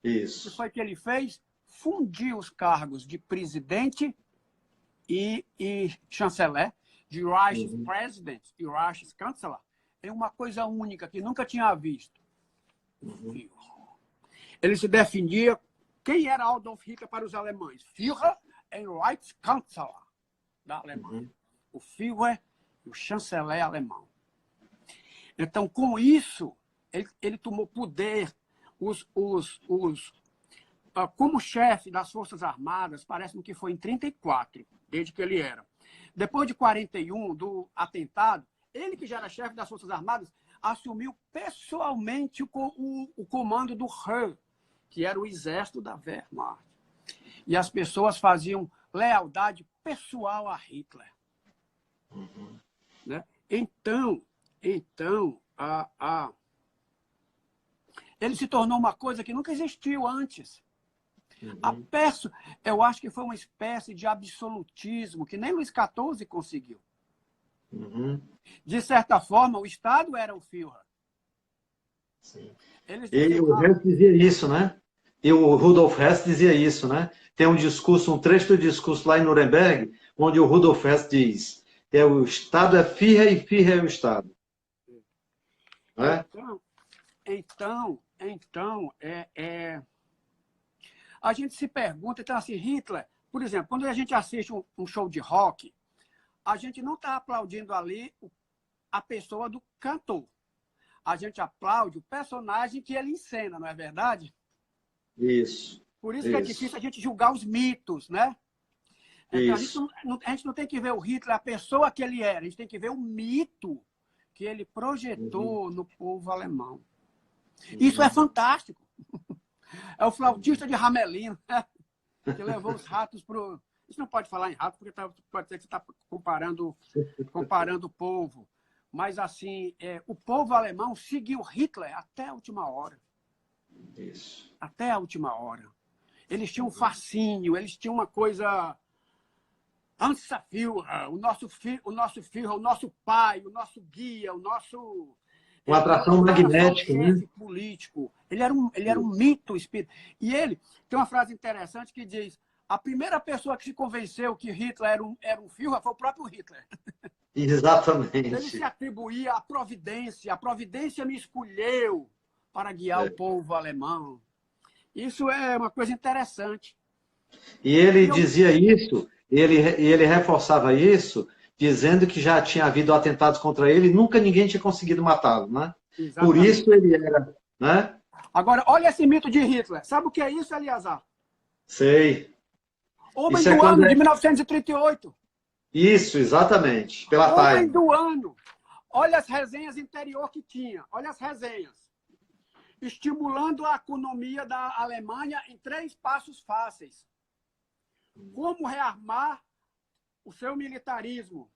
Isso.
O que foi que ele fez? Fundiu os cargos de presidente e chanceler, de Reichspräsident e Reichskanzler, é uma coisa única que nunca tinha visto. Ele se definia quem era Adolf Hitler para os alemães. Führer e Reichskanzler da Alemanha. O Führer e o chanceler alemão. Então, com isso, ele tomou poder. Como chefe das Forças Armadas, parece-me que foi em 34, desde que ele era. Depois de 41, do atentado, ele que já era chefe das Forças Armadas, assumiu pessoalmente o comando do Heer, que era o exército da Wehrmacht. E as pessoas faziam lealdade pessoal a Hitler. Né? Então ele se tornou uma coisa que nunca existiu antes. Eu acho que foi uma espécie de absolutismo que nem Luís XIV conseguiu. De certa forma, o Estado era o Führer.
Sim. E o Hess dizia isso, né? E o Rudolf Hess dizia isso, né? Tem um trecho do discurso lá em Nuremberg, onde o Rudolf Hess diz: o Estado é Führer e Führer é o Estado.
Então, a gente se pergunta, então assim, Hitler, por exemplo, quando a gente assiste um show de rock, a gente não está aplaudindo ali a pessoa do cantor. A gente aplaude o personagem que ele encena, não é verdade?
Isso.
Por isso que é difícil a gente julgar os mitos, né? Então, a gente não tem que ver o Hitler, a pessoa que ele era, a gente tem que ver o mito que ele projetou no povo alemão. Isso é fantástico. É o flautista de Hamelin, né? Que levou os ratos para o... Isso não pode falar em rato, porque pode ser que você está comparando o povo. Mas, assim, o povo alemão seguiu Hitler até a última hora.
Isso.
Até a última hora. Eles tinham um fascínio, eles tinham uma coisa... Ansa Führer, o nosso Führer, o nosso pai, o nosso guia, o nosso...
Uma atração magnética, né?
Político. Ele era um mito espírita. E ele tem uma frase interessante que diz: a primeira pessoa que se convenceu que Hitler era um Führer foi o próprio Hitler.
Exatamente.
Ele se atribuía à providência. A providência me escolheu para guiar o povo alemão. Isso é uma coisa interessante.
E ele dizia isso, ele reforçava isso, dizendo que já tinha havido atentados contra ele e nunca ninguém tinha conseguido matá-lo, né? Exatamente. Por isso ele era, né?
Agora, olha esse mito de Hitler. Sabe o que é isso, Eliazar?
Sei.
Homem isso do ano de 1938.
Isso, exatamente. Pela
Homem do ano. Olha as resenhas interior que tinha. Olha as resenhas. Estimulando a economia da Alemanha em 3 passos fáceis. Como rearmar o seu militarismo.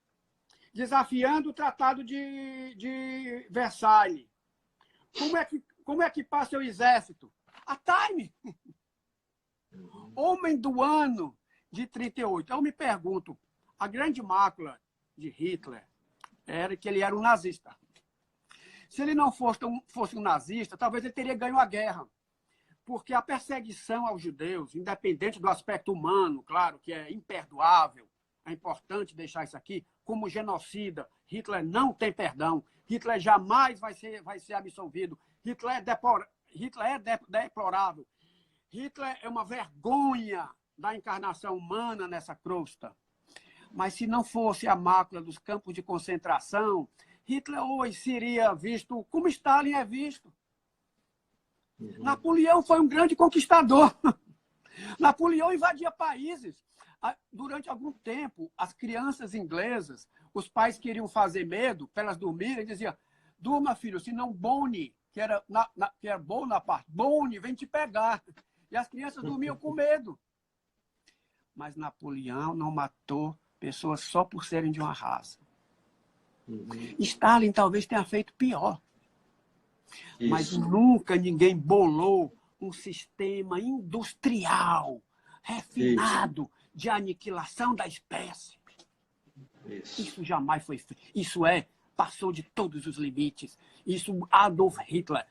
Desafiando o Tratado de Versalhes. Como é que passa o exército? A Time. Homem do ano de 38. Eu me pergunto, a grande mácula de Hitler era que ele era um nazista. Se ele não fosse um nazista, talvez ele teria ganho a guerra. Porque a perseguição aos judeus, independente do aspecto humano, claro, que é imperdoável, é importante deixar isso aqui, como genocida, Hitler não tem perdão. Hitler jamais vai ser absolvido. Hitler é deplorável. Hitler é uma vergonha da encarnação humana nessa crosta. Mas se não fosse a mácula dos campos de concentração, Hitler hoje seria visto como Stalin é visto. Napoleão foi um grande conquistador. Napoleão invadia países. Durante algum tempo, as crianças inglesas, os pais queriam fazer medo para elas dormirem e diziam: durma, filho, senão Bonnie, que era Bonaparte, Bonnie vem te pegar. E as crianças dormiam com medo. Mas Napoleão não matou pessoas só por serem de uma raça. Stalin talvez tenha feito pior. Isso. Mas nunca ninguém bolou um sistema industrial, refinado, de aniquilação da espécie. Isso jamais foi feito. Passou de todos os limites. Isso Adolf Hitler,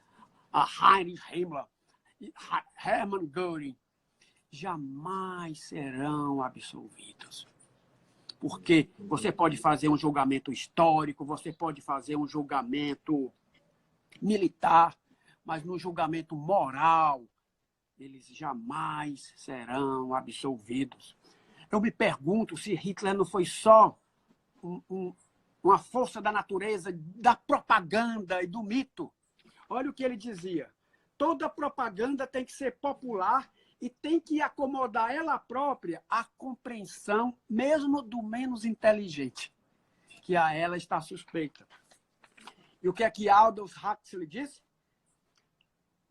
Heinrich Himmler, Hermann Göring, jamais serão absolvidos. Porque você pode fazer um julgamento histórico, você pode fazer um julgamento militar, mas no julgamento moral, eles jamais serão absolvidos. Eu me pergunto se Hitler não foi só uma força da natureza, da propaganda e do mito. Olha o que ele dizia. Toda propaganda tem que ser popular e tem que acomodar ela própria à compreensão, mesmo do menos inteligente, que a ela está suspeita. E o que é que Aldous Huxley disse?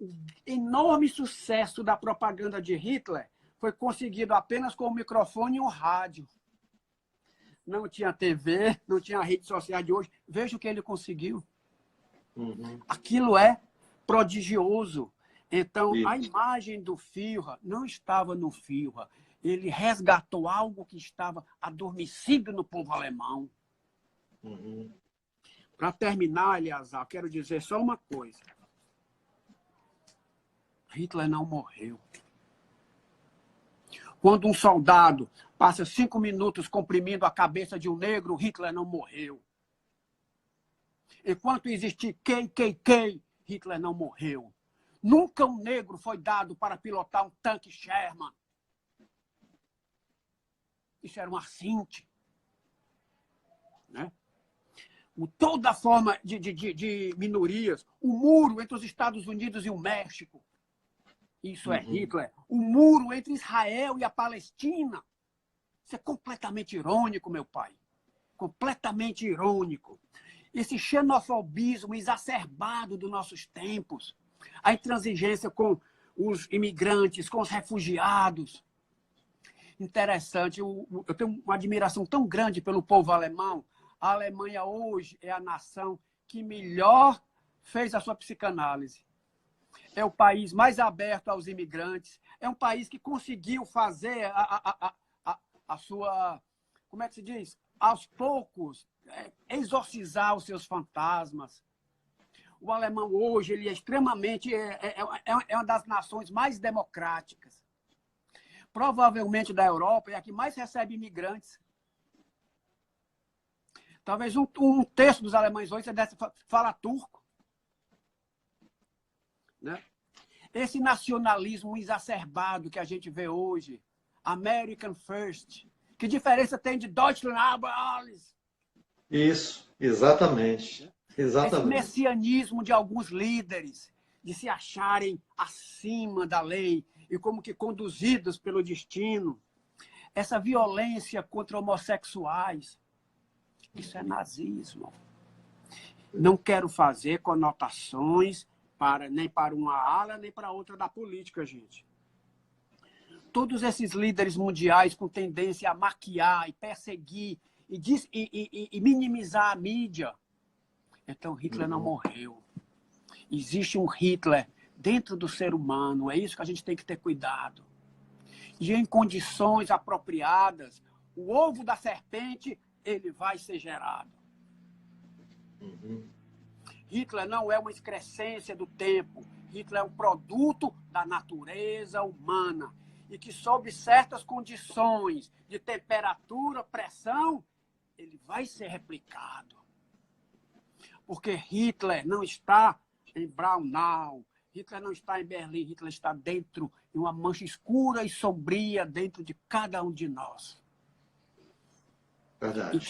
O enorme sucesso da propaganda de Hitler foi conseguido apenas com o microfone e o rádio. Não tinha TV, não tinha rede social de hoje. Veja o que ele conseguiu. Aquilo é prodigioso. Então, a imagem do Führer não estava no Führer. Ele resgatou algo que estava adormecido no povo alemão. Para terminar, Eliazar, quero dizer só uma coisa. Hitler não morreu. Quando um soldado passa 5 minutos comprimindo a cabeça de um negro, Hitler não morreu. Enquanto existir KKK, Hitler não morreu. Nunca um negro foi dado para pilotar um tanque Sherman. Isso era um assinte. Né? Toda forma de minorias. O muro entre os Estados Unidos e o México. Isso é Hitler. O muro entre Israel e a Palestina. Isso é completamente irônico, meu pai. Completamente irônico. Esse xenofobismo exacerbado dos nossos tempos. A intransigência com os imigrantes, com os refugiados. Interessante. Eu tenho uma admiração tão grande pelo povo alemão. A Alemanha hoje é a nação que melhor fez a sua psicanálise. É o país mais aberto aos imigrantes. É um país que conseguiu fazer a sua... Como é que se diz? Aos poucos, exorcizar os seus fantasmas. O alemão hoje ele é extremamente... É uma das nações mais democráticas. Provavelmente da Europa é a que mais recebe imigrantes. Talvez um terço dos alemães hoje fala turco. Né? Esse nacionalismo exacerbado que a gente vê hoje, American First, que diferença tem de Deutschland über alles?
Isso, exatamente. Exatamente.
Esse messianismo de alguns líderes, de se acharem acima da lei e como que conduzidos pelo destino. Essa violência contra homossexuais, isso é nazismo. Não quero fazer conotações nem para uma ala, nem para outra da política, gente. Todos esses líderes mundiais com tendência a maquiar e perseguir e minimizar a mídia. Então, Hitler não morreu. Existe um Hitler dentro do ser humano. É isso que a gente tem que ter cuidado. E em condições apropriadas, o ovo da serpente, ele vai ser gerado. Hitler não é uma excrescência do tempo. Hitler é um produto da natureza humana. E que, sob certas condições de temperatura, pressão, ele vai ser replicado. Porque Hitler não está em Braunau, Hitler não está em Berlim, Hitler está dentro de uma mancha escura e sombria dentro de cada um de nós.
Verdade.
E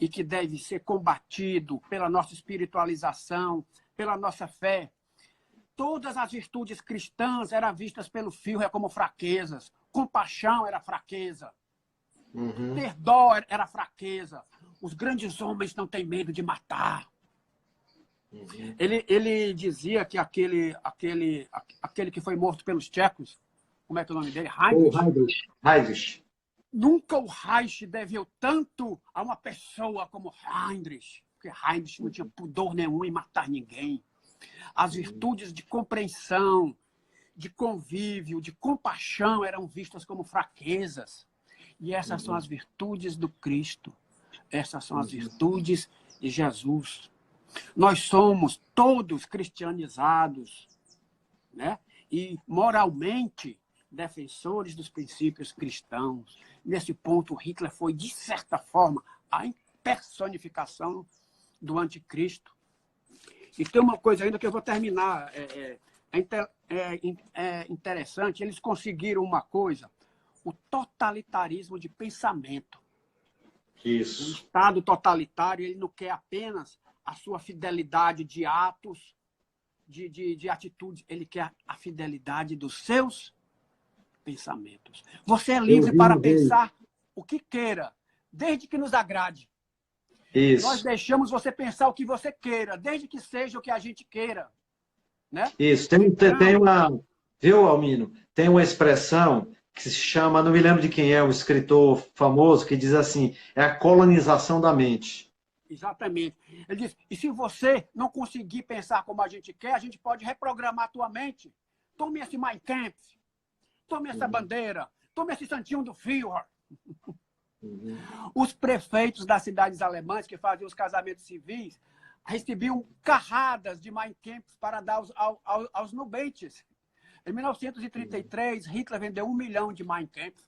que deve ser combatido pela nossa espiritualização, pela nossa fé. Todas as virtudes cristãs eram vistas pelo Führer como fraquezas. Compaixão era fraqueza. Ter dó era fraqueza. Os grandes homens não têm medo de matar. Ele dizia que aquele que foi morto pelos tchecos, como é que é o nome dele?
Heydrich.
Nunca o Reich deveu tanto a uma pessoa como Heinrich, porque Heinrich não tinha pudor nenhum em matar ninguém. As virtudes de compreensão, de convívio, de compaixão eram vistas como fraquezas. E essas são as virtudes do Cristo. Essas são as virtudes de Jesus. Nós somos todos cristianizados, né? E moralmente defensores dos princípios cristãos. Nesse ponto, Hitler foi, de certa forma, a personificação do anticristo. E tem uma coisa ainda que eu vou terminar. É interessante, eles conseguiram uma coisa, o totalitarismo de pensamento.
Isso.
O Estado totalitário, ele não quer apenas a sua fidelidade de atos, de atitudes, ele quer a fidelidade dos seus pensamentos. Você é livre para pensar o que queira, desde que nos agrade.
Isso.
Nós deixamos você pensar o que você queira, desde que seja o que a gente queira. Né?
Isso. Tem uma... Viu, Almino? Tem uma expressão que se chama, não me lembro de quem é, um escritor famoso, que diz assim, é a colonização da mente.
Exatamente. Ele diz, e se você não conseguir pensar como a gente quer, a gente pode reprogramar a tua mente. Tome esse Mein Kampf, tome essa bandeira, tome esse santinho do Führer. Os prefeitos das cidades alemãs que faziam os casamentos civis recebiam carradas de Mein Kampf para dar aos nubentes. Em 1933, Hitler vendeu 1 milhão de Mein Kampf.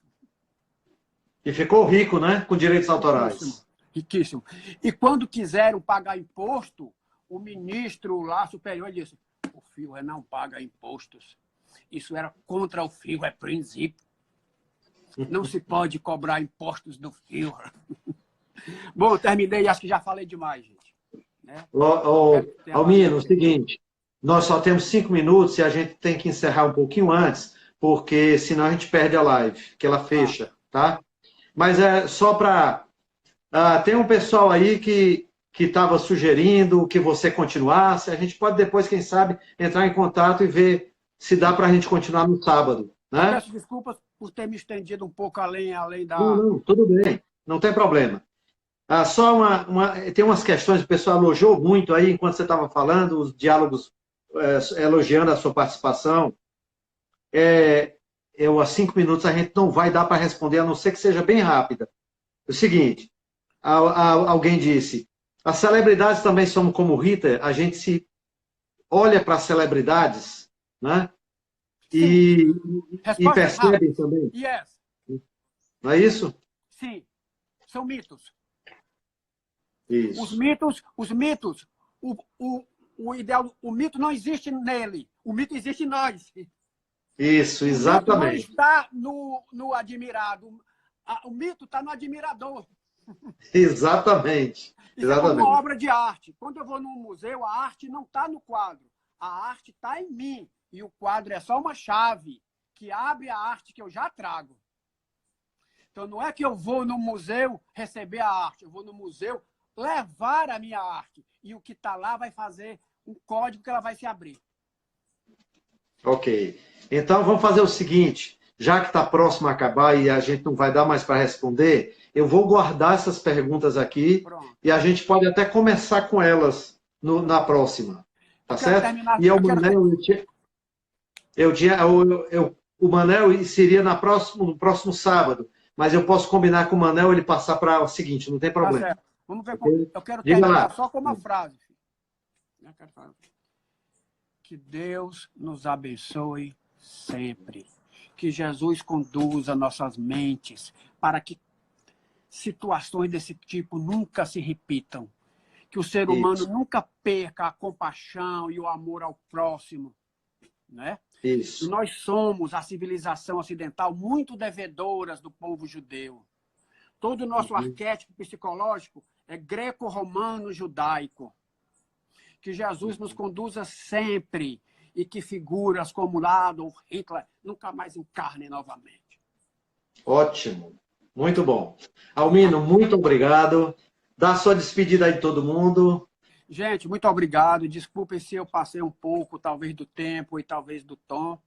E ficou rico, né? Com direitos autorais.
Riquíssimo. E quando quiseram pagar imposto, o ministro lá superior disse, o Führer não paga impostos. Isso era contra o Führer princípio. Não se pode cobrar impostos do Führer. Bom, terminei, acho que já falei demais, gente. Né?
Almino, o seguinte, nós só temos 5 minutos e a gente tem que encerrar um pouquinho antes, porque senão a gente perde a live, que ela fecha, tá? Mas é só para... tem um pessoal aí que estava sugerindo que você continuasse. A gente pode depois, quem sabe, entrar em contato e ver se dá para a gente continuar no sábado. Né?
Peço desculpas por ter me estendido um pouco além da...
Não, tudo bem, não tem problema. Só tem umas questões, o pessoal elogiou muito aí, enquanto você estava falando, os diálogos elogiando a sua participação. A 5 minutos a gente não vai dar para responder, a não ser que seja bem rápida. É o seguinte, alguém disse, As celebridades também somos como Rita, a gente se olha para as celebridades, né? E percebe também.
Yes.
Não é isso?
Sim, são mitos.
Isso.
Os mitos, o ideal, o mito não existe nele, o mito existe em nós.
Isso, exatamente.
O mito não está no admirado, o mito está no admirador.
Exatamente.
Isso é como uma obra de arte. Quando eu vou num museu, a arte não está no quadro, a arte está em mim. E o quadro é só uma chave que abre a arte que eu já trago. Então, não é que eu vou no museu receber a arte, eu vou no museu levar a minha arte. E o que está lá vai fazer um código que ela vai se abrir.
Ok. Então, vamos fazer o seguinte, já que está próximo a acabar e a gente não vai dar mais para responder, eu vou guardar essas perguntas aqui. Pronto. E a gente pode até começar com elas na próxima. Tá certo? E o Manel, o Manel seria no próximo sábado, mas eu posso combinar com o Manel ele passar para o seguinte, não tem problema.
Tá certo. Vamos ver como. Eu quero terminar só com uma frase. Que Deus nos abençoe sempre. Que Jesus conduza nossas mentes para que situações desse tipo nunca se repitam. Que o ser humano nunca perca a compaixão e o amor ao próximo. Né?
Isso.
E nós somos, a civilização ocidental, muito devedoras do povo judeu. Todo o nosso arquétipo psicológico é greco-romano-judaico. Que Jesus nos conduza sempre e que figuras como Adolf Hitler nunca mais encarnem novamente.
Ótimo. Muito bom. Almino, muito obrigado. Dá sua despedida aí de todo mundo.
Gente, muito obrigado. Desculpem se eu passei um pouco, talvez, do tempo e talvez do tom.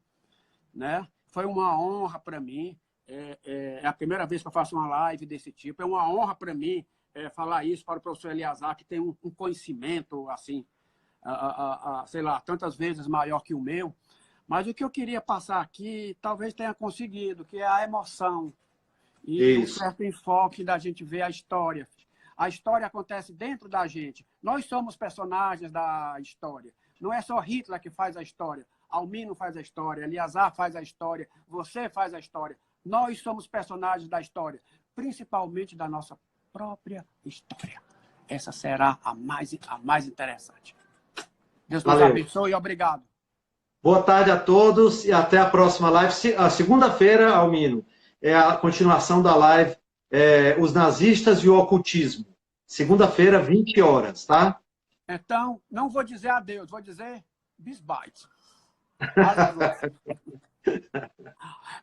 Né? Foi uma honra para mim. É a primeira vez que eu faço uma live desse tipo. É uma honra para mim falar isso para o professor Eleazar, que tem um conhecimento, assim, sei lá, tantas vezes maior que o meu. Mas o que eu queria passar aqui, talvez tenha conseguido, que é a emoção e um certo enfoque da gente ver a história. A história acontece dentro da gente. Nós somos personagens da história. Não é só Hitler que faz a história. Almino faz a história, Eleazar faz a história, você faz a história. Nós somos personagens da história, principalmente da nossa própria história. Essa será a mais interessante. Deus nos abençoe e obrigado.
Boa tarde a todos e até a próxima live. A segunda-feira, Almino, é a continuação da live Os Nazistas e o Ocultismo. Segunda-feira, 20 horas, tá?
Então, não vou dizer adeus, vou dizer bis bye.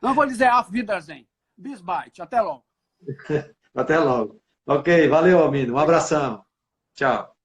Não vou dizer auf Wiedersehen. Bis bye. Até logo.
Até logo. Ok, valeu, Almino. Um abração. Tchau.